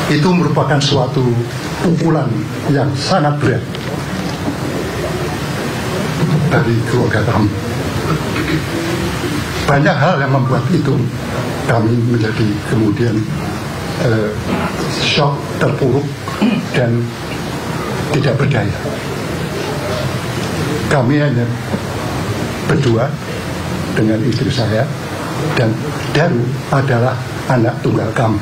itu merupakan suatu pukulan yang sangat berat bagi keluarga kami. Banyak hal yang membuat itu kami menjadi kemudian shock, terpuruk, dan tidak berdaya. Kami hanya berdua dengan istri saya, dan Daru adalah anak tunggal kami.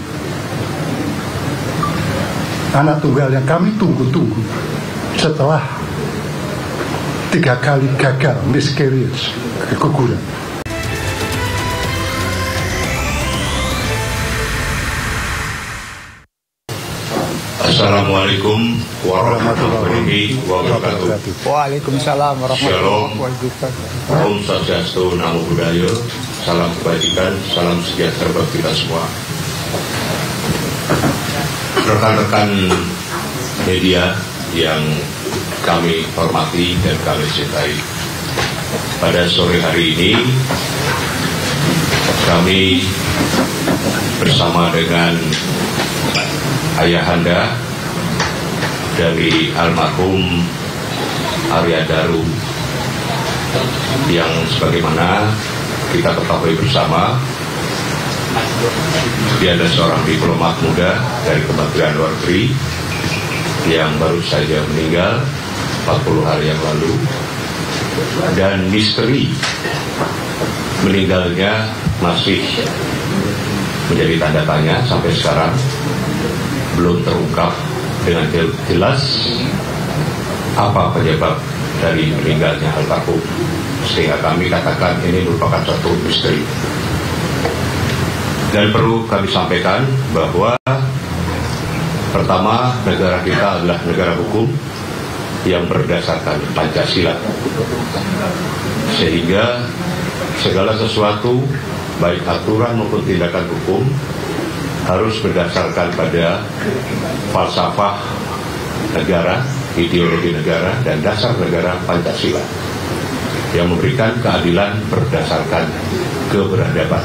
Anak tunggal yang kami tunggu-tunggu setelah 3 kali gagal, miscarriage, keguguran. Assalamualaikum warahmatullahi wabarakatuh. Waalaikumsalam warahmatullahi wabarakatuh. Om Swastiastu, Namo Buddhaya. Salam kebajikan, salam sejahtera bagi kita semua. Rekan-rekan media yang kami hormati dan kami cintai, pada sore hari ini kami bersama dengan ayahanda dari almarhum Arya Daru, yang sebagaimana kita ketahui bersama, dia adalah seorang diplomat muda dari Kementerian Luar Negeri yang baru saja meninggal 40 hari yang lalu, dan misteri meninggalnya masih menjadi tanda tanya sampai sekarang. Belum terungkap dengan jelas apa penyebab dari meninggalnya almarhum, sehingga kami katakan ini merupakan suatu misteri. Dan perlu kami sampaikan bahwa pertama, negara kita adalah negara hukum yang berdasarkan Pancasila, sehingga segala sesuatu baik aturan maupun tindakan hukum harus berdasarkan pada falsafah negara, ideologi negara, dan dasar negara Pancasila yang memberikan keadilan berdasarkan keberadaban.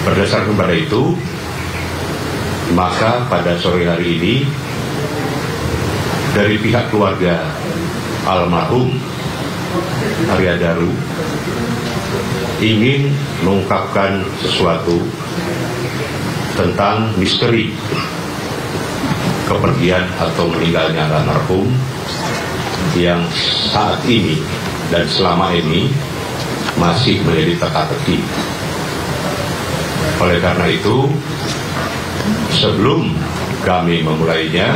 Berdasarkan pada itu, maka pada sore hari ini dari pihak keluarga almarhum Arya Daru ingin mengungkapkan sesuatu tentang misteri kepergian atau meninggalnya almarhum yang saat ini dan selama ini masih menjadi teka-teki. Oleh karena itu, sebelum kami memulainya,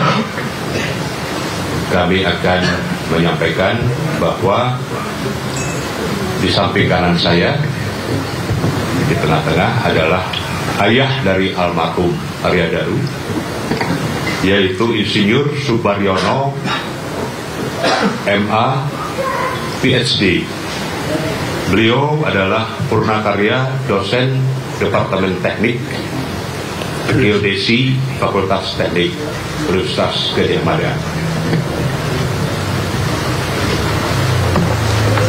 kami akan menyampaikan bahwa di samping kanan saya, di tengah-tengah adalah ayah dari almarhum Arya Daru, yaitu Insinyur Subaryono, MA, PhD. Beliau adalah purnakarya dosen Departemen Teknik Geodesi Fakultas Teknik Universitas Gadjah Mada.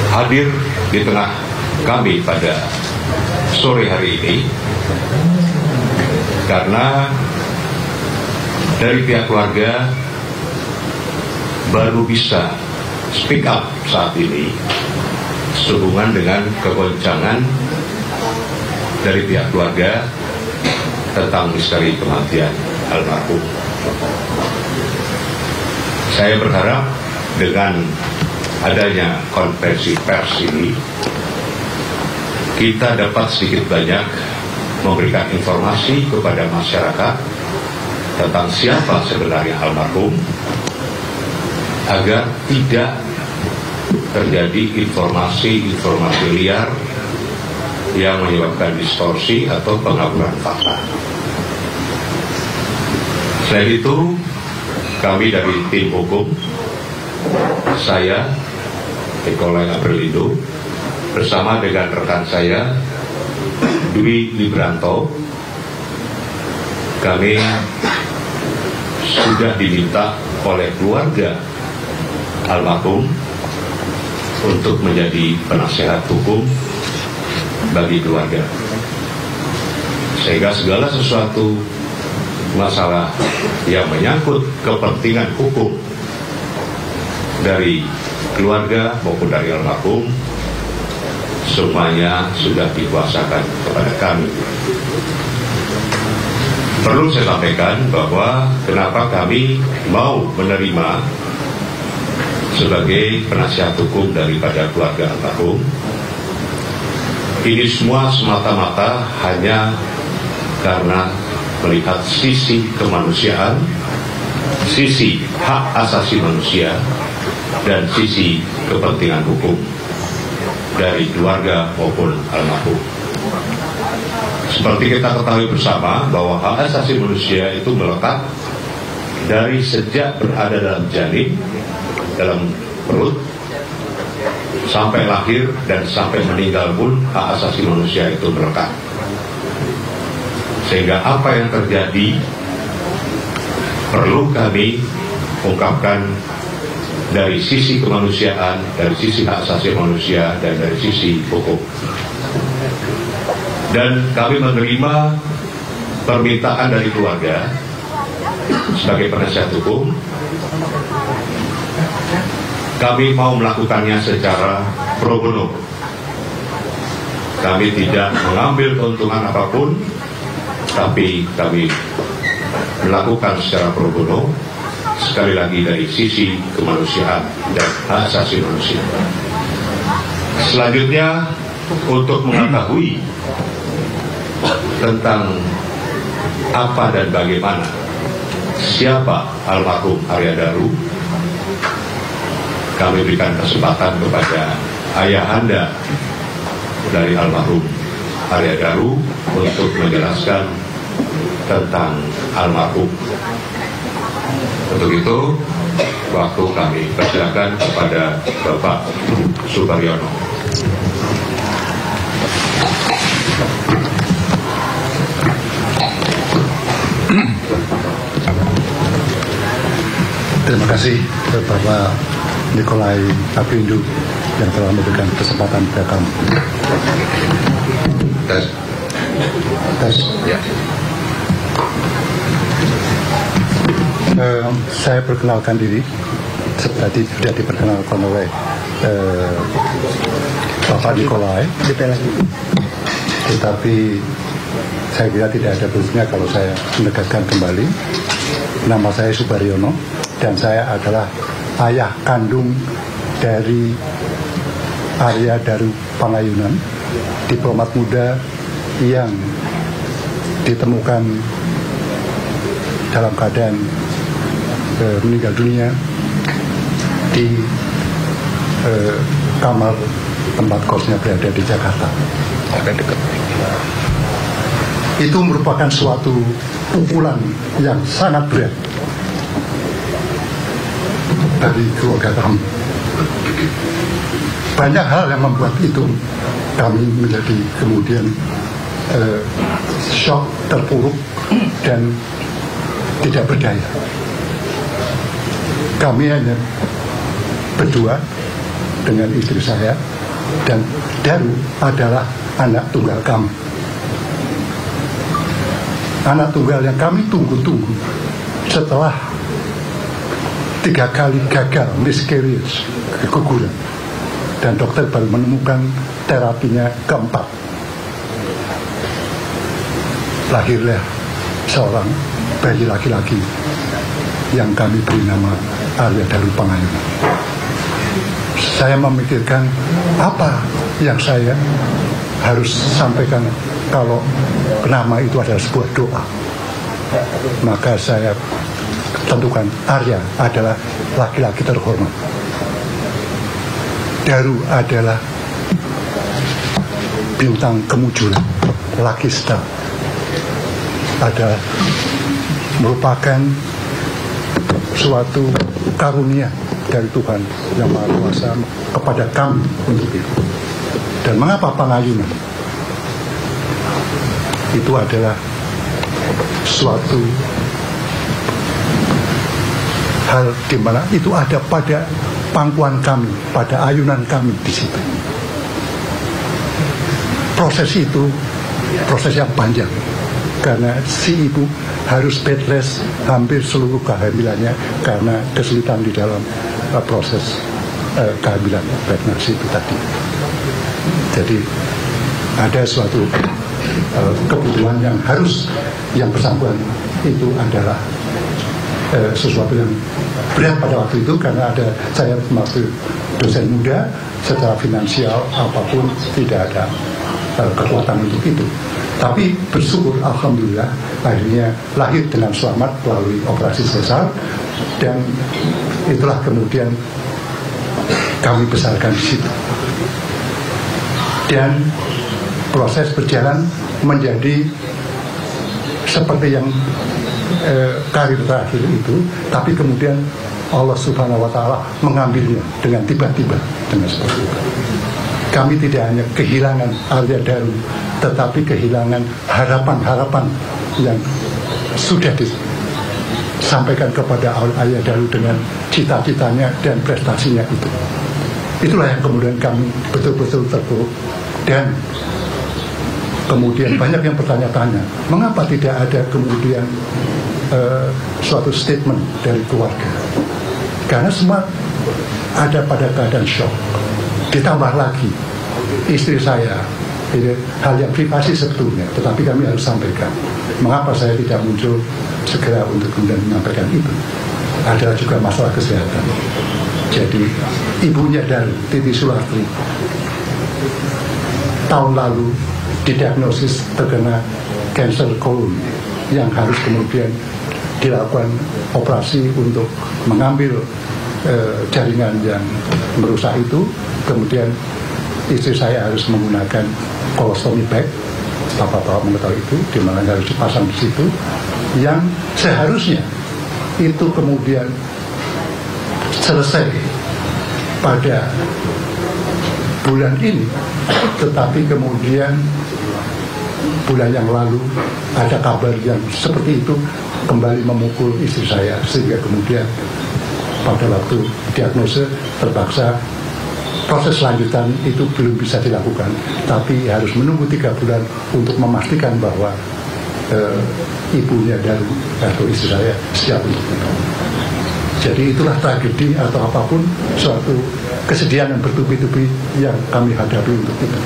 Hadir di tengah kami pada sore hari ini karena dari pihak keluarga baru bisa speak up saat ini sehubungan dengan kegoncangan dari pihak keluarga tentang misteri kematian almarhum. Saya berharap dengan adanya konferensi pers ini, kita dapat sedikit banyak memberikan informasi kepada masyarakat tentang siapa sebenarnya almarhum, agar tidak terjadi informasi-informasi liar yang menyebabkan distorsi atau pengaburan fakta. Selain itu, kami dari tim hukum, saya Nikolai Abrelindo bersama dengan rekan saya Dwi Libranto, kami sudah diminta oleh keluarga almarhum untuk menjadi penasehat hukum bagi keluarga, sehingga segala sesuatu masalah yang menyangkut kepentingan hukum dari keluarga maupun dari almarhum, semuanya sudah dikuasakan kepada kami. Perlu saya sampaikan bahwa kenapa kami mau menerima sebagai penasihat hukum daripada keluarga almarhum. Ini semua semata-mata hanya karena melihat sisi kemanusiaan, sisi hak asasi manusia, dan sisi kepentingan hukum dari keluarga maupun almarhum. Seperti kita ketahui bersama bahwa hak asasi manusia itu melekat dari sejak berada dalam janin, dalam perut, sampai lahir dan sampai meninggal pun hak asasi manusia itu melekat. Sehingga apa yang terjadi perlu kami ungkapkan dari sisi kemanusiaan, dari sisi hak asasi manusia, dan dari sisi hukum. Dan kami menerima permintaan dari keluarga sebagai penasihat hukum. Kami mau melakukannya secara pro bono. Kami tidak mengambil keuntungan apapun, tapi kami melakukan secara pro bono, sekali lagi dari sisi kemanusiaan dan hak asasi manusia. Selanjutnya, untuk mengetahui tentang apa dan bagaimana siapa almarhum Arya Daru, kami berikan kesempatan kepada ayahanda dari almarhum Arya Daru untuk menjelaskan tentang almarhum. Untuk itu, waktu kami persilakan kepada Bapak Suparyono. Terima kasih Bapak Nikolai Apindo yang telah memberikan kesempatan kepada kami. Tes. Ya. Saya perkenalkan diri seperti sudah diperkenalkan oleh Bapak Nikolai. Tetapi saya kira tidak ada perlunya kalau saya menegaskan kembali. Nama saya Suparyono dan saya adalah ayah kandung dari Arya Daru Pangayunan, diplomat muda yang ditemukan dalam keadaan meninggal dunia di kamar tempat kosnya berada di Jakarta. Itu merupakan suatu pukulan yang sangat berat dari keluarga kami. Banyak hal yang membuat itu kami menjadi kemudian shock, terpuruk dan tidak berdaya. Kami hanya berdua dengan istri saya, dan Daru adalah anak tunggal kami. Anak tunggal yang kami tunggu-tunggu setelah 3 kali gagal, miscarriage, keguguran, dan dokter baru menemukan terapinya keempat. Lahirlah seorang bayi laki-laki yang kami beri nama Arya Daru Pangayunan. Saya memikirkan apa yang saya harus sampaikan kalau nama itu adalah sebuah doa. Maka saya tentukan Arya adalah laki-laki terhormat. Daru adalah bintang kemunculan, lucky star. Adalah merupakan suatu karunia dari Tuhan yang Maha Kuasa kepada kami untuk itu. Dan mengapa Pangayunan? Itu adalah suatu hal di mana itu ada pada pangkuan kami, pada ayunan kami di situ. Proses itu proses yang panjang, karena si ibu harus bed rest hampir seluruh kehamilannya karena kesulitan di dalam proses kehamilan pregnancy itu tadi. Jadi ada suatu kebutuhan yang bersangkutan itu adalah sesuatu yang berat pada waktu itu karena saya masih dosen muda, secara finansial apapun tidak ada kekuatan untuk itu. Tapi bersyukur alhamdulillah akhirnya lahir dengan selamat melalui operasi sesar, dan itulah kemudian kami besarkan di situ. Dan proses berjalan menjadi seperti yang karir terakhir itu, tapi kemudian Allah Subhanahu wa Ta'ala mengambilnya dengan tiba-tiba, dengan seperti itu. Kami tidak hanya kehilangan Arya Daru, tetapi kehilangan harapan-harapan yang sudah disampaikan kepada Arya Daru dengan cita-citanya dan prestasinya itu. Itulah yang kemudian kami betul-betul terpuruk. Dan kemudian banyak yang bertanya-tanya, mengapa tidak ada kemudian suatu statement dari keluarga? Karena semua ada pada keadaan shock. Ditambah lagi istri saya, ini hal yang privasi sebetulnya, tetapi kami harus sampaikan. Mengapa saya tidak muncul segera untuk kemudian menyampaikan itu? Ada juga masalah kesehatan. Jadi ibunya dari Titi Sularti tahun lalu didiagnosis terkena kanker kolon yang harus kemudian dilakukan operasi untuk mengambil jaringan yang merusak itu. Kemudian istri saya harus menggunakan colostomy bag, bapak-bapak mengetahui itu, di mana harus dipasang di situ, yang seharusnya itu kemudian selesai pada bulan ini, tetapi kemudian bulan yang lalu ada kabar yang seperti itu kembali memukul istri saya, sehingga kemudian pada waktu diagnosis terpaksa proses lanjutan itu belum bisa dilakukan, tapi harus menunggu 3 bulan untuk memastikan bahwa ibunya dan atau istri saya siap untuk itu. Jadi itulah tragedi atau apapun suatu kesedihan yang bertubi-tubi yang kami hadapi untuk itu.